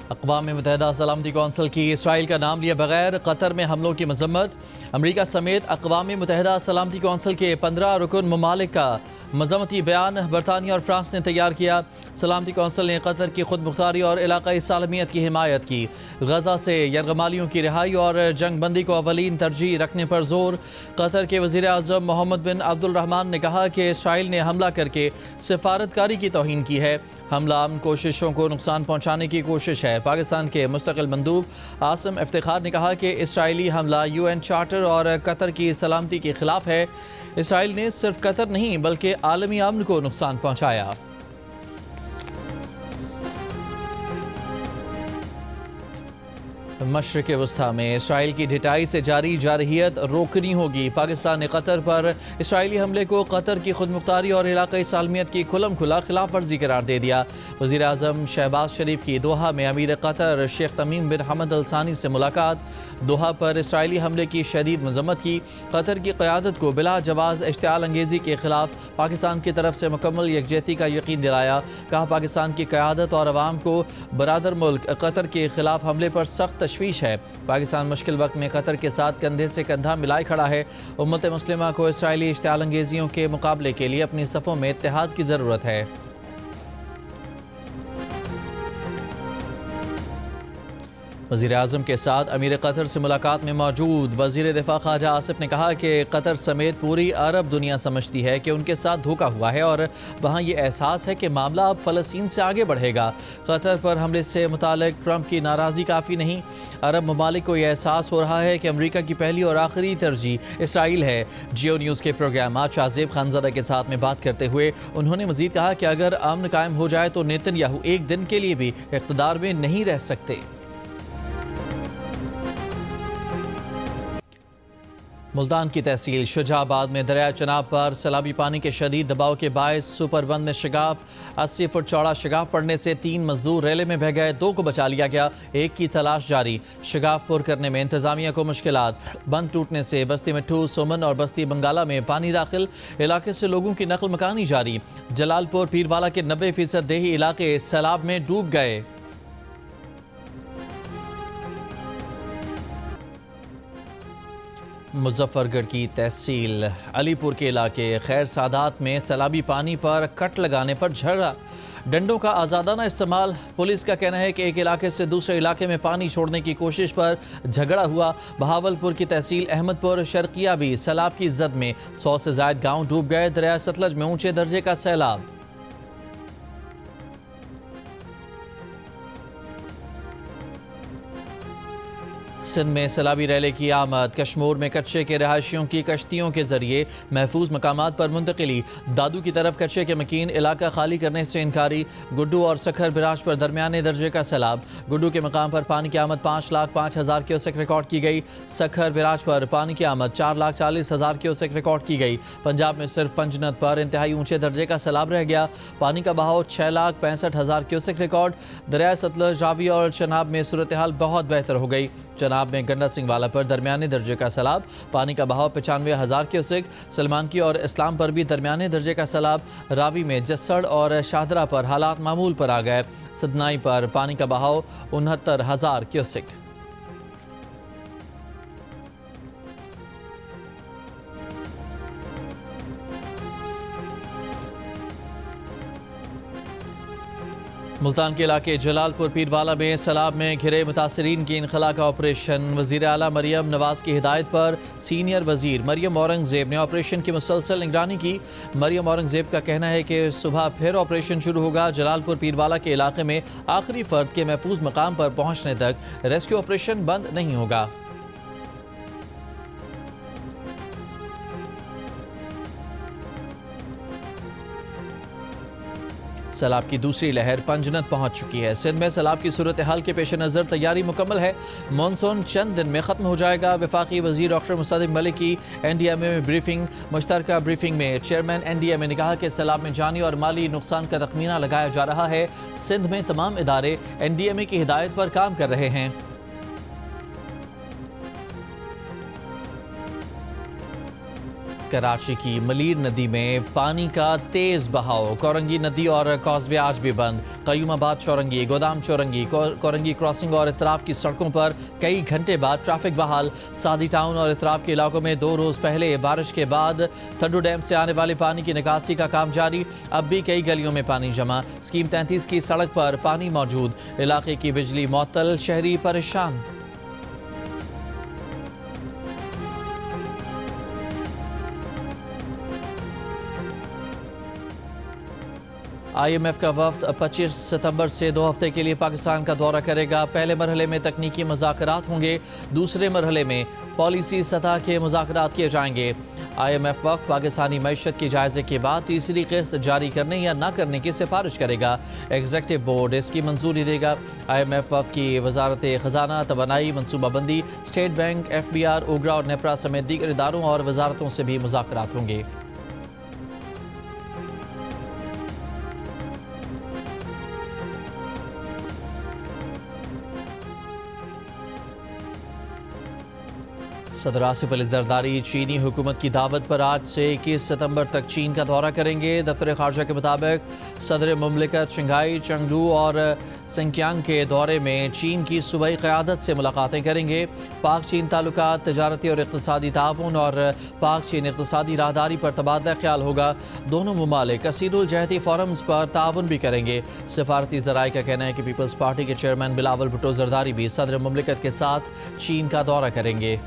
अक़वाम मुत्तहिदा सलामती कौंसिल की इसराइल का नाम लिए बगैर कतर में हमलों की मजम्मत। अमरीका समेत अक़वाम मुत्तहिदा सलामती कौंसिल के 15 रुकन ममालिक का मजम्मती बयान बरतानिया और फ्रांस ने तैयार किया। सलामती कौंसिल ने कतर की खुद मुख्तारी और इलाक़ाई सालमियत की हिमायत की। गजा से यरगमालियों की रिहाई और जंग बंदी को अवलीन तरजीह रखने पर जोर। कतर के वज़ीर आज़म मोहम्मद बिन अब्दुल रहमान ने कहा कि इसराइल ने हमला करके सिफारतकारी की तौहीन की है। हमला अमन कोशिशों को नुकसान पहुँचाने की कोशिश है। पाकिस्तान के मुस्तकिल मंदूब आसिम इफ्तिखार ने कहा कि इसराइली हमला UN चार्टर और कतर की सलामती के खिलाफ है। इसराइल ने सिर्फ कतर नहीं बल्कि आलमी अमन को नुकसान पहुँचाया। मशरिक़ वस्ता में इसराइल की ढिठाई से जारी जारहियत रोकनी होगी। पाकिस्तान ने कतर पर इसराइली हमले को कतर की खुद मुख्तारी और इलाक़ाई सालमियत की खुलम खुला खिलाफ वर्जी करार दे दिया। वज़ीर आज़म शहबाज शरीफ की दोहा में अमीर कतर शेख तमीम बिन हमद अल सानी से मुलाकात। दोहा पर इसराइली हमले की शदीद मजम्मत की। कतर की क़यादत को बिला जवाज़ इश्तिआल अंगेज़ी के खिलाफ पाकिस्तान की तरफ से मुकम्मल यकजहती का यकीन दिलाया। कहा पाकिस्तान की क़यादत और अवाम को बरादर मुल्क कतर के खिलाफ हमले पर सख्त तशवीश है। पाकिस्तान मुश्किल वक्त में कतर के साथ कंधे से कंधा मिलाए खड़ा है। उम्मत मुस्लिमा को इसराइली इश्तिआल अंगेजियों के मुकाबले के लिए अपनी सफ़ों में इत्तेहाद की ज़रूरत है। वज़ीर आज़म के साथ अमीर कतर से मुलाकात में मौजूद वज़ीर दिफ़ा ख्वाजा आसिफ ने कहा कि कतर समेत पूरी अरब दुनिया समझती है कि उनके साथ धोखा हुआ है और वहाँ ये एहसास है कि मामला अब फ़लस्तीन से आगे बढ़ेगा। कतर पर हमले से मुतालिक ट्रंप की नाराज़गी काफ़ी नहीं। अरब ममालिक को यह एहसास हो रहा है कि अमरीका की पहली और आखिरी तरजीह इसराइल है। जियो न्यूज़ के प्रोग्राम आज शाहज़ेब खानज़ादा के साथ में बात करते हुए उन्होंने मज़ीद कहा कि अगर अमन कायम हो जाए तो नेतन्याहू एक दिन के लिए भी इक़्तिदार में नहीं रह सकते। मुल्तान की तहसील शुजाबाद में दरिया चनाब पर सैलाबी पानी के शदीद दबाव के बायस सुपरबंद में शगाफ 80 फुट चौड़ा शगाफ पड़ने से 3 मजदूर रेले में बह गए। 2 को बचा लिया गया, 1 की तलाश जारी। शगाफ पुर करने में इंतजामिया को मुश्किलात। बंद टूटने से बस्ती मिट्ठू, सोमन और बस्ती बंगाला में पानी दाखिल। इलाके से लोगों की नकल मकानी जारी। जलालपुर पीरवाला के 90% देही इलाके सैलाब में डूब गए। मुजफ्फरगढ़ की तहसील अलीपुर के इलाके खैर सादात में सैलाबी पानी पर कट लगाने पर झगड़ा। डंडों का आज़ादाना इस्तेमाल। पुलिस का कहना है कि एक इलाके से दूसरे इलाके में पानी छोड़ने की कोशिश पर झगड़ा हुआ। बहावलपुर की तहसील अहमदपुर शर्किया भी सैलाब की जद में 100 से ज़ायद गाँव डूब गए। दरिया सतलज में ऊंचे दर्जे का सैलाब। सिंध में सैलाबी रैले की आमद। कश्मीर में कच्चे के रहायशियों की कश्तियों के जरिए महफूज मकामात पर मुंतकिली। दादू की तरफ कच्चे के मकीन इलाका खाली करने से इनकारी। गुड्डू और सखर बिराज पर दरमियाने दर्जे का सैलाब। गुड्डू के मकाम पर पानी की आमद 5,05,000 क्यूसेक रिकॉर्ड की गई। सखर बिराज पर पानी की आमद 4,40,000 क्यूसेक रिकॉर्ड की गई। पंजाब में सिर्फ पंजनत पर इंतहाई ऊंचे दर्जे का सैलाब रह गया। पानी का बहाव 6,65,000 क्यूसेक रिकॉर्ड। दरिया सतलज, रावी और चनाब में सूरत हाल बहुत बेहतर हो गई। चनाब में गंडा सिंह वाला पर दरमियाने दर्जे का सैलाब। पानी का बहाव 95,000 क्यूसेक। सलमान की और इस्लाम पर भी दरमियाने दर्जे का सैलाब। रावी में जस्सड़ और शाहदरा पर हालात मामूल पर आ गए। सदनाई पर पानी का बहाव 69,000 क्यूसेक। मुल्तान के इलाके जलालपुर पीरवाला में सैलाब में घिरे मुतासरीन की इनखला का ऑपरेशन। वज़ीर आला मरियम नवाज़ की हिदायत पर सीनियर वज़ीर मरियम औरंगज़ेब ने ऑपरेशन की मुसलसल निगरानी की। मरियम औरंगज़ेब का कहना है कि सुबह फिर ऑपरेशन शुरू होगा। जलालपुर पीरवाला के इलाके में आखिरी फ़र्द के महफूज मकाम पर पहुँचने तक रेस्क्यू ऑपरेशन बंद नहीं होगा। सैलाब की दूसरी लहर पंजनत पहुंच चुकी है। सिंध में सैलाब की सूरत हाल के पेश नज़र तैयारी मुकम्मल है। मानसून चंद दिन में ख़त्म हो जाएगा। वफाकी वज़ीर डॉक्टर मुसद्दिक़ मलिक की NDMA में ब्रीफिंग। मुश्तरका ब्रीफिंग में चेयरमैन NDMA ने कहा कि सैलाब में जानी और माली नुकसान का तखमीना लगाया जा रहा है। सिंध में तमाम इदारे NDMA की हिदायत पर काम कर रहे हैं। कराची की मलीर नदी में पानी का तेज बहाव, कोरंगी नदी और कॉजवे आज भी बंद। कयूमाबाद चौरंगी, गोदाम चौरंगी, कोरंगी क्रॉसिंग और इतराफ की सड़कों पर कई घंटे बाद ट्रैफिक बहाल। सादी टाउन और इतराफ के इलाकों में 2 रोज पहले बारिश के बाद थड्डू डैम से आने वाले पानी की निकासी का काम जारी। अब भी कई गलियों में पानी जमा। स्कीम 33 की सड़क पर पानी मौजूद। इलाके की बिजली मुअत्तल, शहरी परेशान। IMF का वफ्द 25 सितंबर से 2 हफ्ते के लिए पाकिस्तान का दौरा करेगा। पहले मरहले में तकनीकी मुज़ाकरात होंगे, दूसरे मरहले में पॉलिसी सतह के मुज़ाकरात किए जाएंगे। IMF वफ्द पाकिस्तानी मईशत के जायजे के बाद तीसरी किस्त जारी करने या न करने की सिफारिश करेगा। एग्जीक्यूटिव बोर्ड इसकी मंजूरी देगा। IMF वफ्द की वजारत खजाना, तवानाई, मनसूबाबंदी, स्टेट बैंक, FBR, उगरा और नेपरा समेत दीगर इदारों और वजारतों से भी मुज़ाकरात होंगे। सदर आसिफ अली जरदारी चीनी हुकूमत की दावत पर आज से 21 सितंबर तक चीन का दौरा करेंगे। दफ्तर खारजा के मुताबिक सदर मुमलिकत शंघाई, चंगडू और सिंकियांग के दौरे में चीन की सूबाई क़यादत से मुलाकातें करेंगे। पाक चीन ताल्लुकात, तजारती और इक़्तिसादी ताउन और पाक चीन इक़्तिसादी राहदारी पर तबादला ख्याल होगा। दोनों मुमालिक कसीरुल जहती फोरम्स पर ताउन भी करेंगे। सिफारती ज़राए का कहना है कि पीपल्स पार्टी के चेयरमैन बिलावल भुट्टो जरदारी भी सदर मुमलिकत के साथ चीन का दौरा करेंगे।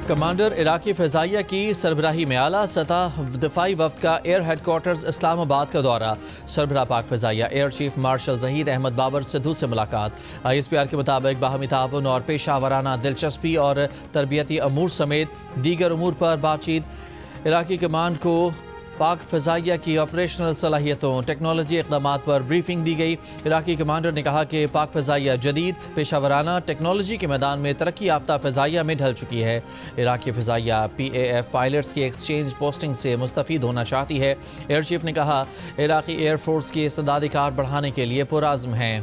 कमांडर इराकी फ़िज़ाइया की सरबराही में आला सतह दिफाई वफ्द का एयर हेडक्वार्टर्स इस्लामाबाद का दौरा। सरबराह पाक फ़िज़ाइया air chief marshal Zaheer Ahmed Babar Sidhu से मुलाकात। ISPR के मुताबिक बाहमी ताउन और पेशा वराना दिलचस्पी और तरबियती अमूर समेत दीगर अमूर पर बातचीत। इराकी कमांड को पाक फ़िज़ाइया की ऑपरेशनल सलाहियतों, टेक्नोलॉजी इक़दामात पर ब्रीफिंग दी गई। इराकी कमांडर ने कहा कि पाक फ़िज़ाइया जदीद पेशावराना टेक्नोलॉजी के मैदान में तरक्की याफ्ता फ़िज़ाइया में ढल चुकी है। इराकी फ़िज़ाइया PAF पायलट्स की एक्सचेंज पोस्टिंग से मुस्तफ़ीद होना चाहती है। एयर चीफ ने कहा इराकी एयरफोर्स की इस्तेदादी कार बढ़ाने के लिए पुरआज़्म हैं।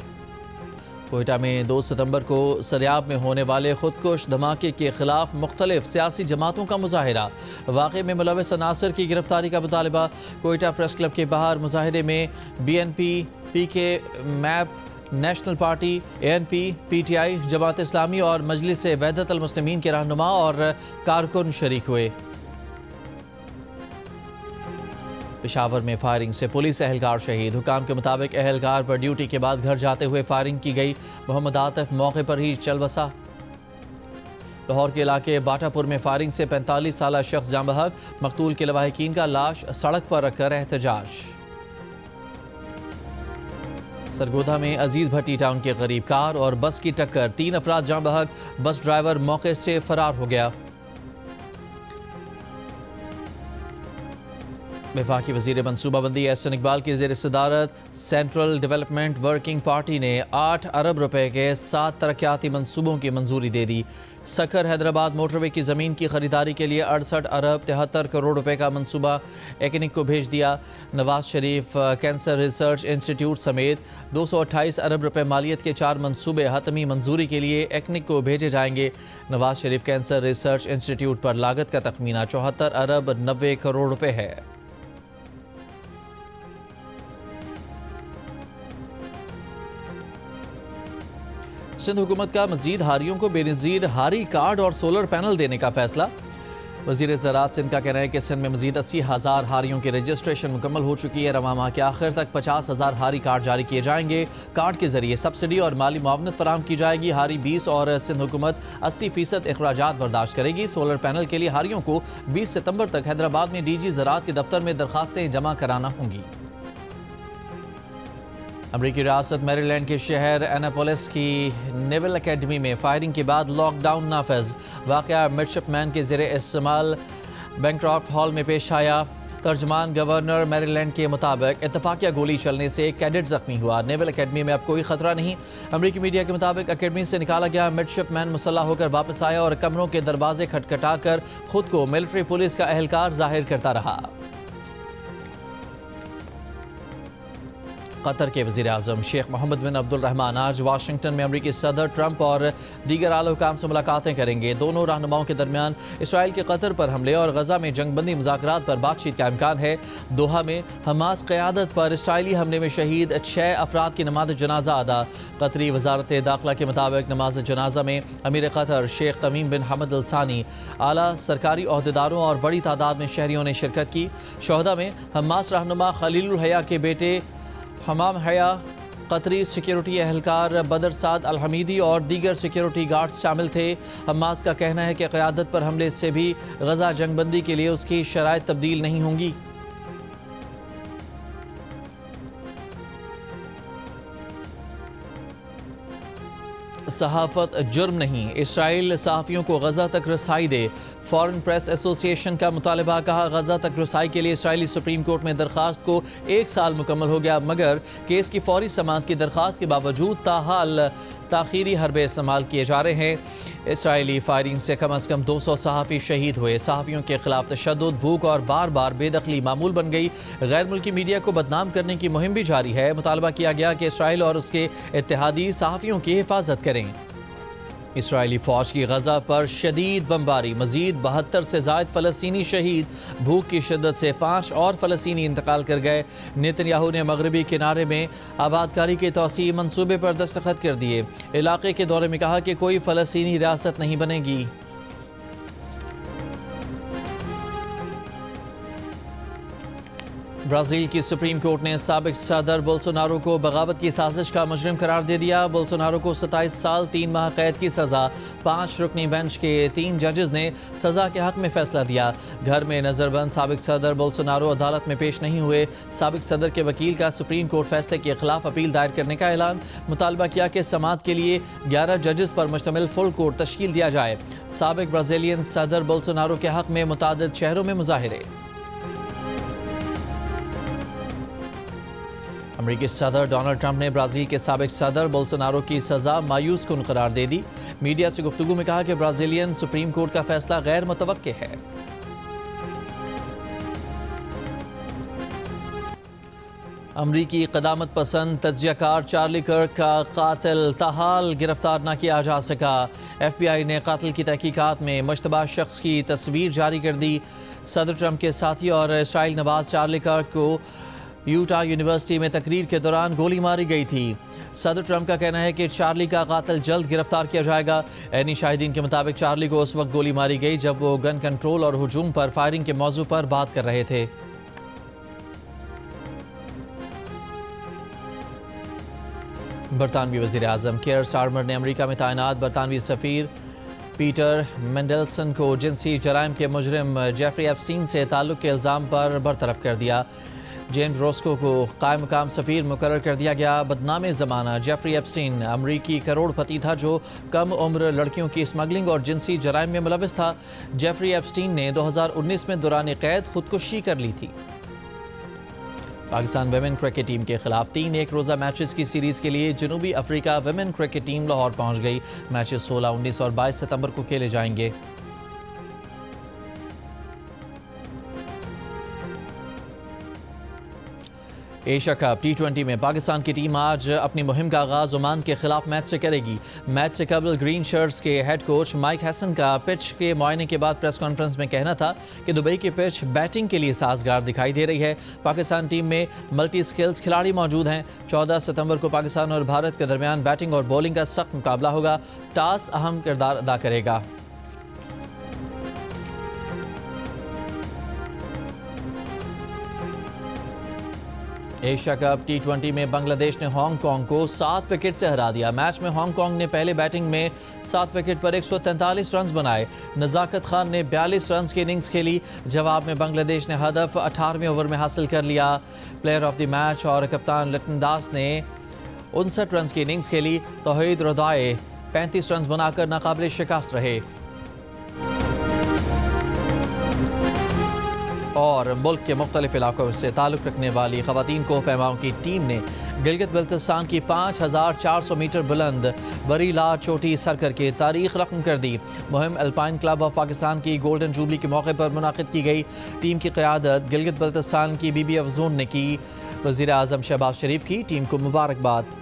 कोयटा में 2 सितंबर को सरियाब में होने वाले खुदकुश धमाके के खिलाफ मुख्तलिफ सियासी जमातों का मुजाहिरा। वाक़े में मुलव्वस अनासर की गिरफ्तारी का मुतालबा। कोयटा प्रेस क्लब के बाहर मुजाहिरे में BNP, PK, map, national party, ANP, PTI, Jamaat Islami और मजलिस वहदत अल मुस्लिमीन के रहनुमा और कारकुन शरीक हुए। पेशावर में फायरिंग से पुलिस एहलकार शहीद। हुकाम के मुताबिक एहलकार पर ड्यूटी के बाद घर जाते हुए फायरिंग की गई। मोहम्मद आतिफ मौके पर ही चल बसा। लाहौर के इलाके बाटापुर में फायरिंग से 45 साला शख्स जाँ बहक। मकतूल के लवाहिकीन का लाश सड़क पर रखकर एहतजाज। सरगोधा में अजीज भट्टी टाउन के करीब कार और बस की टक्कर, 3 अफराद जाँ बहक। बस ड्राइवर मौके से फरार हो गया। वफाकी वज़ीर मनसूबाबंदी एहसन इकबाल की ज़ेर सदारत सेंट्रल डेवलपमेंट वर्किंग पार्टी ने 8 अरब रुपए के 7 तरक्याती मनसूबों की मंजूरी दे दी। सखर हैदराबाद मोटरवे की ज़मीन की खरीदारी के लिए 68 अरब 73 करोड़ रुपए का मंसूबा एक्निक को भेज दिया। Nawaz Sharif cancer research institute समेत 228 अरब रुपए मालियत के 4 मंसूबे हतमी मंजूरी के लिए एक्निक को भेजे जाएंगे। Nawaz Sharif cancer research institute पर लागत का तखमीना 74 अरब 90 करोड़ रुपए है। सिंध हुकूमत का मजीद हारियों को बेनज़ीर हारी कार्ड और सोलर पैनल देने का फैसला। वज़ीर ज़राअत सिंध का कहना है कि सिंध में मजीद 80,000 हारियों की रजिस्ट्रेशन मुकम्मल हो चुकी है। रवां माह के आखिर तक 50,000 हारी कार्ड जारी किए जाएंगे। कार्ड के जरिए सब्सिडी और माली मुआवनत फराहम की जाएगी। हारी 20 और सिंध हुकूमत 80% अखराजात बर्दाश्त करेगी। सोलर पैनल के लिए हारियों को 20 सितंबर तक हैदराबाद में DG ज़राअत के दफ्तर में दरखास्तें जमा कराना होंगी। अमरीकी रियासत मैरीलैंड के शहर एनापोलिस की नेवल अकेडमी में फायरिंग के बाद लॉकडाउन नाफिज। वाक़या मिडशिपमैन के ज़ेरे इस्तेमाल बैंक्रॉफ्ट हॉल में पेश आया। तर्जमान गवर्नर मैरीलैंड के मुताबिक इत्तफाकिया गोली चलने से एक कैडेट जख्मी हुआ। नेवल अकेडमी में अब कोई खतरा नहीं। अमरीकी मीडिया के मुताबिक अकेडमी से निकाला गया मिडशिपमैन मुसल्लह होकर वापस आया और कमरों के दरवाजे खटखटाकर खुद को मिलिट्री पुलिस का एहलकार जाहिर करता रहा। कतर के वज़ीर-ए-आज़म शेख मोहम्मद बिन अब्दुल-रहमान आज वाशिंगटन में अमरीकी सदर ट्रंप और दीगर आला हुकाम से मुलाकातें करेंगे। दोनों रहनुमाओं के दरमियान इसराइल के कतर पर हमले और गजा में जंगबंदी मुज़ाकरात पर बातचीत का इम्कान है। दोहा में हमास क़यादत पर इसराइली हमले में शहीद 6 अफराद की नमाज जनाजा अदा। कतरी वजारत दाखिला के मुताबिक नमाज जनाजा में अमीर कतर शेख तमीम बिन हमद अल सानी, आला सरकारी ओहदेदारों और बड़ी तादाद में शहरियों ने शिरकत की। शोहदा में हमास रहनुमा खलीलुल हया के बेटे हमाम हया, कतरी सिक्योरिटी एहलकार बदर साद अल हमीदी और दीगर सिक्योरिटी गार्ड्स शामिल थे। हमास का कहना है कि क़यादत पर हमले से भी गजा जंगबंदी के लिए उसकी शराइत तब्दील नहीं होंगी। सहाफ़त जुर्म नहीं, इसराइल सहाफ़ियों को गजा तक रसाई दे। फॉरेन प्रेस एसोसिएशन का मुतालबा, कहा गजा तक रसाई के लिए इसराइली सुप्रीम कोर्ट में दरख्वास्त को 1 साल मुकम्मल हो गया, मगर केस की फौरी समाअत की दरख्वास्त के बावजूद ताहाल ताख़ीरी हरबे इस्तेमाल किए जा रहे हैं। इसराइली फायरिंग से कम अज़ कम 200 सहाफ़ी शहीद हुए। सहाफ़ियों के खिलाफ तशद्दुद, भूख और बार बार बेदखली मामूल बन गई। गैर मुल्की मीडिया को बदनाम करने की मुहिम भी जारी है। मुतालबा किया गया कि इसराइल और उसके इत्तेहादी सहाफ़ियों की हिफाजत करें। इसराइली फ़ौज की गजा पर शदीद बमबारी, मज़ीद 72 से ज़ायद फ़लस्तीनी शहीद। भूख की शिद्दत से 5 और फ़लस्तीनी इंतकाल कर गए। नेतन्याहू ने मगरबी किनारे में आबादकारी के तौसीई मंसूबे पर दस्तखत कर दिए। इलाके के दौरे में कहा कि कोई फ़लस्तीनी रियासत नहीं बनेगी। ब्राज़ील की सुप्रीम कोर्ट ने साबिक सदर बोल्सोनारो को बगावत की साजिश का मुजरिम करार दे दिया। बोल्सोनारो को 27 साल 3 माह कैद की सज़ा। 5 रुकनी बेंच के 3 जजेस ने सज़ा के हक़ में फ़ैसला दिया। घर में नज़रबंद साबिक सदर बोल्सोनारो अदालत में पेश नहीं हुए। साबिक सदर के वकील का सुप्रीम कोर्ट फैसले के खिलाफ अपील दायर करने का ऐलान। मुतालबा किया कि समाअत के लिए 11 जजेस पर मुश्तमिल फुल कोर्ट तश्कील दिया जाए। साबिक ब्राज़ीलियन सदर बोल्सोनारो के हक़ में मुतादिद शहरों में मुजाहिरे। अमरीकी सदर डोनाल्ड ट्रंप ने ब्राज़ील के साबिक सदर बोल्सोनारो की सज़ा मायूस कुन करार दे दी। मीडिया से गुफ्तगू में कहा कि ब्राज़ीलियन सुप्रीम कोर्ट का फैसला गैर मुतवक्के है। अमरीकी क़दामत पसंद तज्ज़ियाकार चार्ली कर्क का कातिल ताहाल गिरफ्तार न किया जा सका। FBI ने कातिल की तहकीकात में मुश्तबा शख्स की तस्वीर जारी कर दी। सदर ट्रंप के साथी और इसराइल नवाज चार्ली कर्क को यूटा यूनिवर्सिटी में तकरीर के दौरान गोली मारी गई थी। सदर ट्रंप का कहना है कि चार्ली का कातिल जल्द गिरफ्तार किया जाएगा। ऐनी शाहिदीन के मुताबिक चार्ली को उस वक्त गोली मारी गई जब वो गन कंट्रोल और हुजूम पर फायरिंग के मौजू पर बात कर रहे थे। बरतानवी वज़ीर-ए-आज़म केयर स्टारमर ने अमरीका में तैनात बरतानवी सफ़ीर पीटर मेंडेलसन को जिनसी जराइम के मुजरिम जेफरी एप्स्टीन से ताल्लुक़ के इल्ज़ाम पर बरतरफ कर दिया। जेम्स रोस्को को कायम मकाम सफ़ीर मुकर्रर कर दिया गया। बदनाम ज़माना जेफरी एप्स्टीन अमरीकी करोड़पति था जो कम उम्र लड़कियों की स्मगलिंग और जिनसी जराइम में मुलविस था। जेफरी एप्स्टीन ने 2019 में दौरान कैद खुदकुशी कर ली थी। पाकिस्तान वेमेन क्रिकेट टीम के खिलाफ 3 एक रोज़ा मैचेस की सीरीज़ के लिए जनूबी Africa women cricket team Lahore पहुंच गई। मैचेस 16, 19 और 22 सितंबर को खेले जाएंगे। एशिया कप T20 में पाकिस्तान की टीम आज अपनी मुहिम का आगाज़ ओमान के खिलाफ मैच से करेगी। मैच से कबल ग्रीन शर्ट्स के हेड कोच माइक हैसन का पिच के मुआयने के बाद प्रेस कॉन्फ्रेंस में कहना था कि दुबई की पिच बैटिंग के लिए साजगार दिखाई दे रही है। पाकिस्तान टीम में मल्टी स्किल्स खिलाड़ी मौजूद हैं। 14 सितंबर को पाकिस्तान और भारत के दरमियान बैटिंग और बॉलिंग का सख्त मुकाबला होगा। टॉस अहम किरदार अदा करेगा। एशिया कप T20 में बांग्लादेश ने हांगकांग को 7 विकेट से हरा दिया। मैच में हांगकांग ने पहले बैटिंग में 7 विकेट पर 143 रन बनाए। नज़ाकत खान ने 42 रन की इनिंग्स खेली। जवाब में बांग्लादेश ने हदफ 18वें ओवर में हासिल कर लिया। प्लेयर ऑफ द मैच और कप्तान लिटन दास ने 59 रन की इनिंग्स खेली। तौहीद रदाए 35 रन बनाकर नाकाबिल शिकस्त रहे। और मुल्क के मुख्तलिफ इलाकों से ताल्लुक़ रखने वाली ख़वातीन कोह पैमाओं की टीम ने गिलगित बल्तिस्तान की 5400 मीटर बुलंद बरी ला चोटी सर करके तारीख रकम कर दी। मुहिम अल्पाइन क्लब ऑफ पाकिस्तान की गोल्डन जुबली के मौके पर मुनाकिद की गई। टीम की क़यादत गिलगित बल्तिस्तान की बीबी अफजून ने की। वज़ीर आज़म शहबाज शरीफ की टीम को मुबारकबाद।